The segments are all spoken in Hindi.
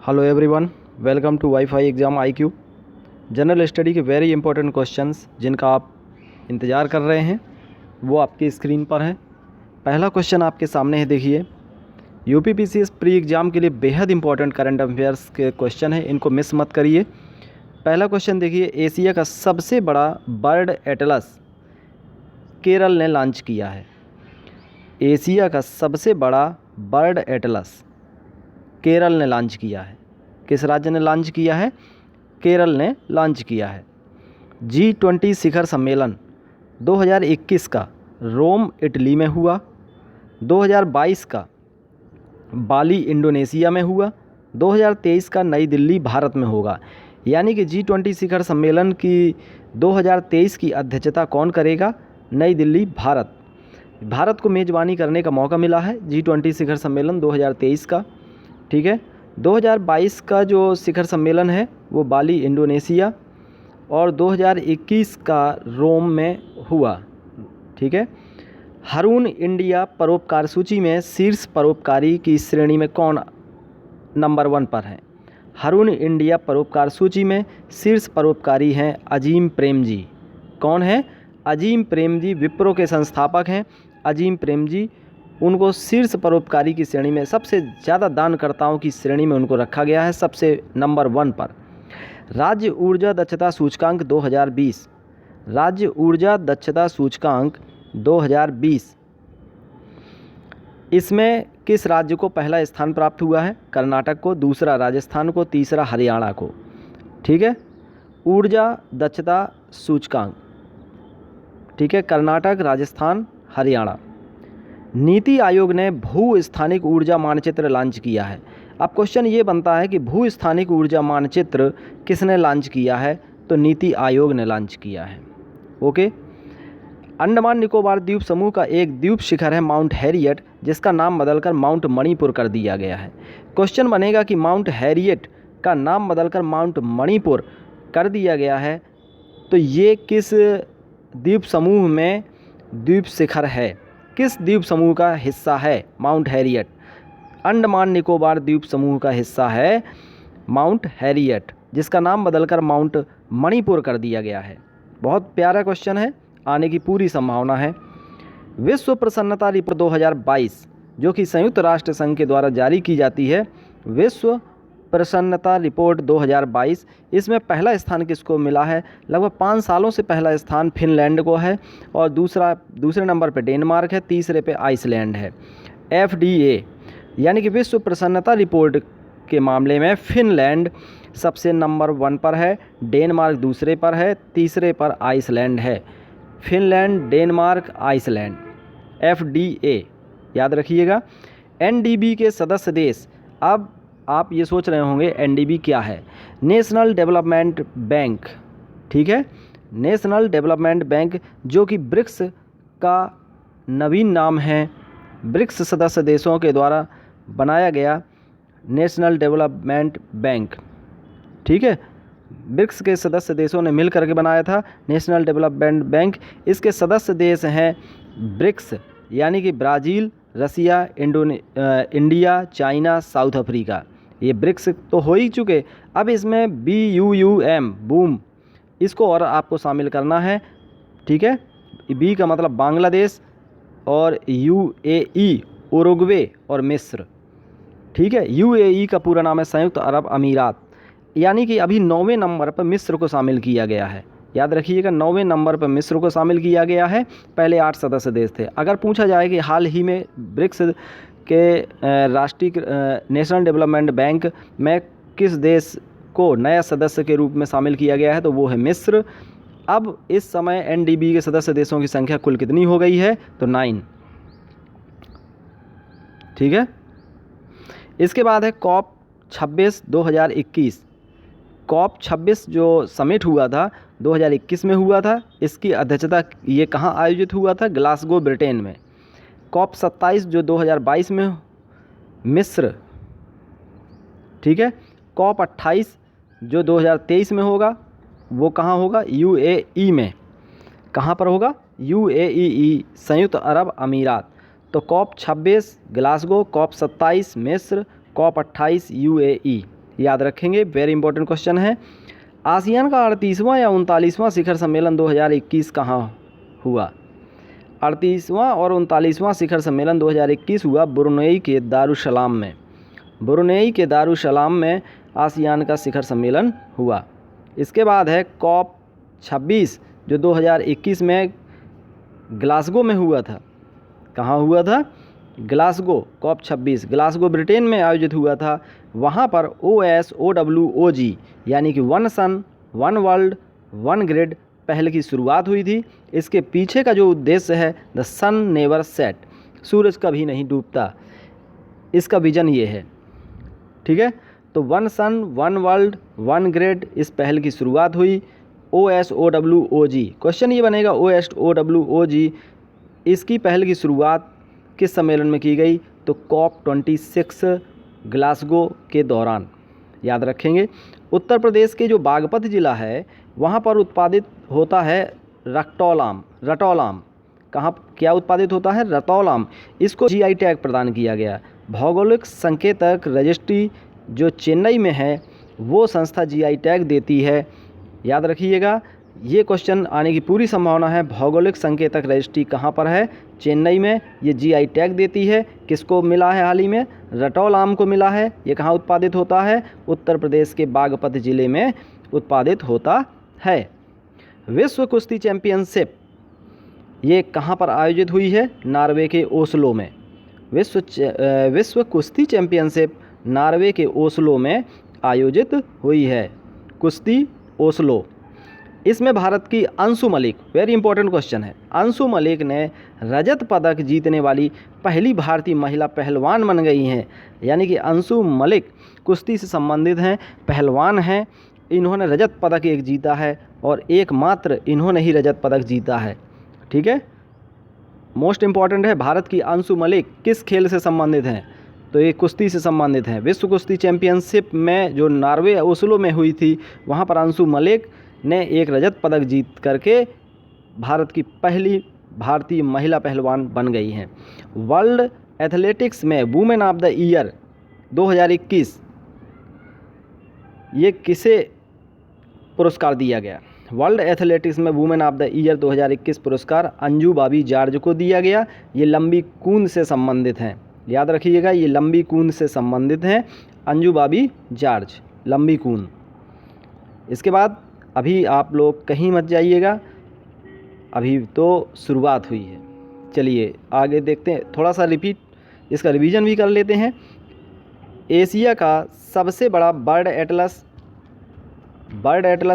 Hello everyone, welcome to WiFi exam IQ। General study के वेरी इंपॉर्टेंट क्वेश्चंस जिनका आप इंतज़ार कर रहे हैं वो आपकी स्क्रीन पर हैं। पहला क्वेश्चन आपके सामने है, देखिए। UPPCS प्री एग्ज़ाम के लिए बेहद इंपॉर्टेंट करंट अफेयर्स के क्वेश्चन है, इनको मिस मत करिए। पहला क्वेश्चन देखिए, एशिया का सबसे बड़ा बर्ड एटलस केरल ने लॉन्च किया है। एशिया का सबसे बड़ा बर्ड एटलस केरल ने लॉन्च किया है। किस राज्य ने लॉन्च किया है? केरल ने लॉन्च किया है। G20 शिखर सम्मेलन 2021 का रोम इटली में हुआ, 2022 का बाली इंडोनेशिया में हुआ, 2023 का नई दिल्ली भारत में होगा। यानी कि G20 शिखर सम्मेलन की 2023 की अध्यक्षता कौन करेगा? नई दिल्ली भारत। भारत को मेज़बानी करने का मौका मिला है G20 शिखर सम्मेलन 2023 का। ठीक है, 2022 का जो शिखर सम्मेलन है वो बाली इंडोनेशिया और 2021 का रोम में हुआ। ठीक है, हरून इंडिया परोपकार सूची में शीर्ष परोपकारी की श्रेणी में कौन नंबर 1 पर है? हरून इंडिया परोपकार सूची में शीर्ष परोपकारी हैं अजीम प्रेम जी। कौन है? अजीम प्रेम जी विप्रो के संस्थापक हैं। अजीम प्रेम जी, उनको शीर्ष परोपकारी की श्रेणी में, सबसे ज़्यादा दानकर्ताओं की श्रेणी में उनको रखा गया है, सबसे नंबर 1 पर। राज्य ऊर्जा दक्षता सूचकांक 2020, राज्य ऊर्जा दक्षता सूचकांक 2020, इसमें किस राज्य को पहला स्थान प्राप्त हुआ है? कर्नाटक को, दूसरा राजस्थान को, तीसरा हरियाणा को। ठीक है, ऊर्जा दक्षता सूचकांक, ठीक है, कर्नाटक, राजस्थान, हरियाणा। नीति आयोग ने भू स्थानिक ऊर्जा मानचित्र लॉन्च किया है। अब क्वेश्चन ये बनता है कि भू स्थानिक ऊर्जा मानचित्र किसने लॉन्च किया है? तो नीति आयोग ने लॉन्च किया है। ओके। अंडमान निकोबार द्वीप समूह का एक द्वीप शिखर है माउंट हैरियट, जिसका नाम बदलकर माउंट मणिपुर कर दिया गया है। क्वेश्चन बनेगा कि माउंट हैरियट का नाम बदलकर माउंट मणिपुर कर दिया गया है, तो ये किस द्वीप समूह में द्वीप शिखर है? किस द्वीप समूह का हिस्सा है माउंट हैरियट? अंडमान निकोबार द्वीप समूह का हिस्सा है माउंट हैरियट, जिसका नाम बदलकर माउंट मणिपुर कर दिया गया है। बहुत प्यारा क्वेश्चन है, आने की पूरी संभावना है। विश्व प्रसन्नता रिपोर्ट 2022, जो कि संयुक्त राष्ट्र संघ के द्वारा जारी की जाती है, विश्व प्रसन्नता रिपोर्ट 2022, इसमें पहला स्थान किसको मिला है? लगभग 5 सालों से पहला स्थान फिनलैंड को है, और दूसरे नंबर पे डेनमार्क है, तीसरे पे आइसलैंड है। FDA यानी कि विश्व प्रसन्नता रिपोर्ट के मामले में फिनलैंड सबसे नंबर 1 पर है, डेनमार्क दूसरे पर है, तीसरे पर आइसलैंड है। फिनलैंड, डेनमार्क, आइसलैंड, FDA याद रखिएगा। NDB के सदस्य देश, अब आप ये सोच रहे होंगे NDB क्या है? National development bank. ठीक है, नेशनल डेवलपमेंट बैंक, जो कि ब्रिक्स का नवीन नाम है, ब्रिक्स सदस्य देशों के द्वारा बनाया गया नेशनल डेवलपमेंट बैंक। ठीक है, ब्रिक्स के सदस्य देशों ने मिल करके बनाया था नेशनल डेवलपमेंट बैंक। इसके सदस्य देश हैं ब्रिक्स, यानी कि ब्राज़ील, रसिया, इंडिया, चाइना, साउथ अफ्रीका। ये ब्रिक्स तो हो ही चुके, अब इसमें BUUM बूम, इसको और आपको शामिल करना है। ठीक है, बी का मतलब बांग्लादेश, और UAE उरुग्वे और मिस्र। ठीक है, UAE का पूरा नाम है संयुक्त अरब अमीरात, यानी कि अभी 9वें नंबर पर मिस्र को शामिल किया गया है। याद रखिएगा, 9वें नंबर पर मिस्र को शामिल किया गया है, पहले 8 सदस्य देश थे। अगर पूछा जाए कि हाल ही में ब्रिक्स के राष्ट्रीय नेशनल डेवलपमेंट बैंक में किस देश को नया सदस्य के रूप में शामिल किया गया है, तो वो है मिस्र। अब इस समय NDB के सदस्य देशों की संख्या कुल कितनी हो गई है? तो 9। ठीक है, इसके बाद है COP 26 2021। COP 26 जो समिट हुआ था 2021 में हुआ था, इसकी अध्यक्षता ये कहाँ आयोजित हुआ था? ग्लासगो, ब्रिटेन में। COP 27 जो 2022 में, मिस्र। ठीक है, COP 28 जो 2023 में होगा, वो कहाँ होगा? UAE में। कहाँ पर होगा? UAE, संयुक्त अरब अमीरात। तो COP 26 ग्लासगो, COP 27 मिस्र, COP 28 UAE। याद रखेंगे, वेरी इंपॉर्टेंट क्वेश्चन है। आसियान का 38वां या 39वां शिखर सम्मेलन 2021 कहाँ हुआ? 38वां और 39वां शिखर सम्मेलन 2021 हुआ ब्रुनेई के दारुसलाम में। ब्रुनेई के दारुसलाम में आसियान का शिखर सम्मेलन हुआ। इसके बाद है COP 26 जो 2021 में ग्लासगो में हुआ था। कहाँ हुआ था? ग्लासगो। COP 26 ग्लासगो ब्रिटेन में आयोजित हुआ था। वहाँ पर OSOWOG यानी कि one sun one world one grid पहल की शुरुआत हुई थी। इसके पीछे का जो उद्देश्य है द सन नेवर सेट, सूरज कभी नहीं डूबता, इसका विजन ये है। ठीक है, तो one sun one world one grid इस पहल की शुरुआत हुई OSOWOG। क्वेश्चन ये बनेगा OSOWOG इसकी पहल की शुरुआत किस सम्मेलन में की गई? तो COP 26 ग्लासगो के दौरान। याद रखेंगे। उत्तर प्रदेश के जो बागपत ज़िला है वहाँ पर उत्पादित होता है रतौल आम। कहाँ क्या उत्पादित होता है? रतौल आम। इसको GI टैग प्रदान किया गया। भौगोलिक संकेतक रजिस्ट्री जो चेन्नई में है वो संस्था GI टैग देती है। याद रखिएगा, ये क्वेश्चन आने की पूरी संभावना है। भौगोलिक संकेतक रजिस्ट्री कहाँ पर है? चेन्नई में। ये GI टैग देती है। किसको मिला है हाल ही में? रतौल आम को मिला है। ये कहाँ उत्पादित होता है? उत्तर प्रदेश के बागपत ज़िले में उत्पादित होता है। विश्व कुश्ती चैंपियनशिप ये कहाँ पर आयोजित हुई है? नॉर्वे के ओस्लो में। विश्व कुश्ती चैंपियनशिप नॉर्वे के ओस्लो में आयोजित हुई है। कुश्ती ओस्लो। इसमें भारत की Anshu Malik, very important question है, अंशु मलिक ने रजत पदक जीतने वाली पहली भारतीय महिला पहलवान बन गई हैं। यानी कि अंशु मलिक कुश्ती से संबंधित हैं, पहलवान हैं। इन्होंने रजत पदक एक जीता है और एकमात्र इन्होंने ही रजत पदक जीता है। ठीक है, मोस्ट इम्पॉर्टेंट है। भारत की अंशु मलिक किस खेल से संबंधित हैं? तो ये कुश्ती से संबंधित हैं। विश्व कुश्ती चैंपियनशिप में जो नॉर्वे ओस्लो में हुई थी वहाँ पर अंशु मलिक ने एक रजत पदक जीत करके भारत की पहली भारतीय महिला पहलवान बन गई हैं। वर्ल्ड एथलेटिक्स में वुमेन ऑफ द ईयर 2021 ये किसे पुरस्कार दिया गया? वर्ल्ड एथलेटिक्स में वुमेन ऑफ द ईयर 2021 पुरस्कार अंजू बॉबी जॉर्ज को दिया गया। ये लंबी कूद से संबंधित हैं। याद रखिएगा, ये लंबी कूद से संबंधित हैं। अंजू बॉबी जॉर्ज, लंबी कूद। इसके बाद अभी आप लोग कहीं मत जाइएगा, अभी तो शुरुआत हुई है। चलिए आगे देखते हैं, थोड़ा सा रिपीट इसका रिवीजन भी कर लेते हैं। एशिया का सबसे बड़ा बर्ड एटलस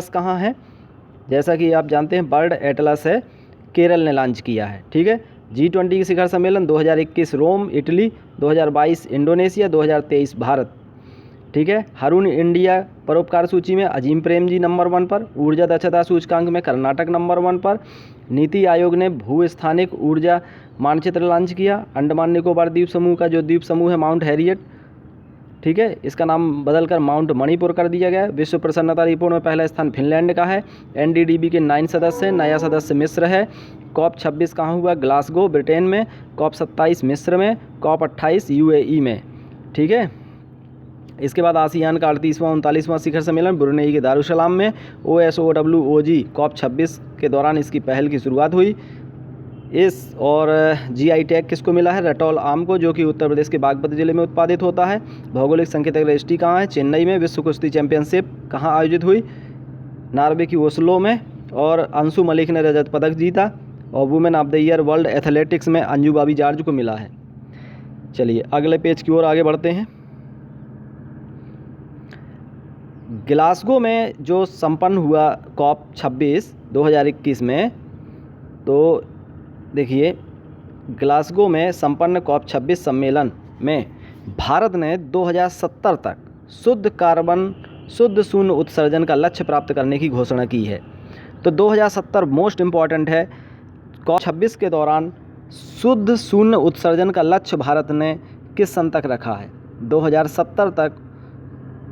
कहाँ है? जैसा कि आप जानते हैं बर्ड एटलस है केरल ने लॉन्च किया है। ठीक है, G20 की शिखर सम्मेलन 2021 रोम इटली, 2022 इंडोनेशिया, 2023 भारत। ठीक है, हरून इंडिया परोपकार सूची में अजीम प्रेम जी नंबर 1 पर। ऊर्जा दक्षता सूचकांक में कर्नाटक नंबर 1 पर। नीति आयोग ने भूस्थानिक ऊर्जा मानचित्र लॉन्च किया। अंडमान निकोबार द्वीप समूह का जो द्वीप समूह है माउंट हैरियट, ठीक है, इसका नाम बदलकर माउंट मणिपुर कर दिया गया है। विश्व प्रसन्नता रिपोर्ट में पहला स्थान फिनलैंड का है। NDDB के 9 सदस्य हैं, नया सदस्य मिस्र है। COP 26 कहाँ हुआ? ग्लासगो ब्रिटेन में। COP 27 मिस्र में। COP 28 UAE में। ठीक है, इसके बाद आसियान का 38वां 39वां शिखर सम्मेलन ब्रुनेई के दारुसलाम में। OSOWOG COP 26 के दौरान इसकी पहल की शुरुआत हुई। इस और GI टैग किसको मिला है? रतौल आम को, जो कि उत्तर प्रदेश के बागपत जिले में उत्पादित होता है। भौगोलिक संकेतक रजिस्ट्री कहाँ है? चेन्नई में। विश्व कुश्ती चैंपियनशिप कहाँ आयोजित हुई? नॉर्वे की ओस्लो में। और अंशु मलिक ने रजत पदक जीता। और women of the year world athletics में अंजू बॉबी जॉर्ज को मिला है। चलिए अगले पेज की ओर आगे बढ़ते हैं। ग्लासगो में जो संपन्न हुआ COP 26 2021 में, तो देखिए ग्लासगो में संपन्न COP 26 सम्मेलन में भारत ने 2070 तक शुद्ध शून्य उत्सर्जन का लक्ष्य प्राप्त करने की घोषणा की है। तो 2070 मोस्ट इम्पॉर्टेंट है। COP 26 के दौरान शुद्ध शून्य उत्सर्जन का लक्ष्य भारत ने किस सन तक रखा है? 2070 तक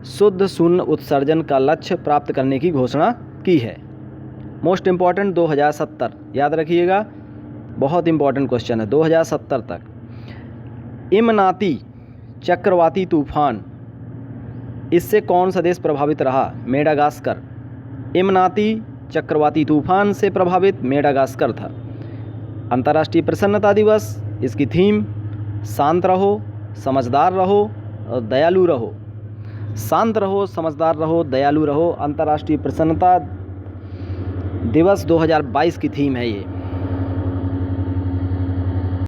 शुद्ध शून्य उत्सर्जन का लक्ष्य प्राप्त करने की घोषणा की है। मोस्ट इम्पॉर्टेंट 2070, याद रखिएगा, बहुत इंपॉर्टेंट क्वेश्चन है। 2070 तक इमनाती चक्रवाती तूफान इससे कौन सा देश प्रभावित रहा? मेडागास्कर। इमनाती चक्रवाती तूफान से प्रभावित मेडागास्कर था। अंतर्राष्ट्रीय प्रसन्नता दिवस, इसकी थीम शांत रहो, समझदार रहो और दयालु रहो। शांत रहो, समझदार रहो, दयालु रहो, अंतर्राष्ट्रीय प्रसन्नता दिवस 2022 की थीम है ये।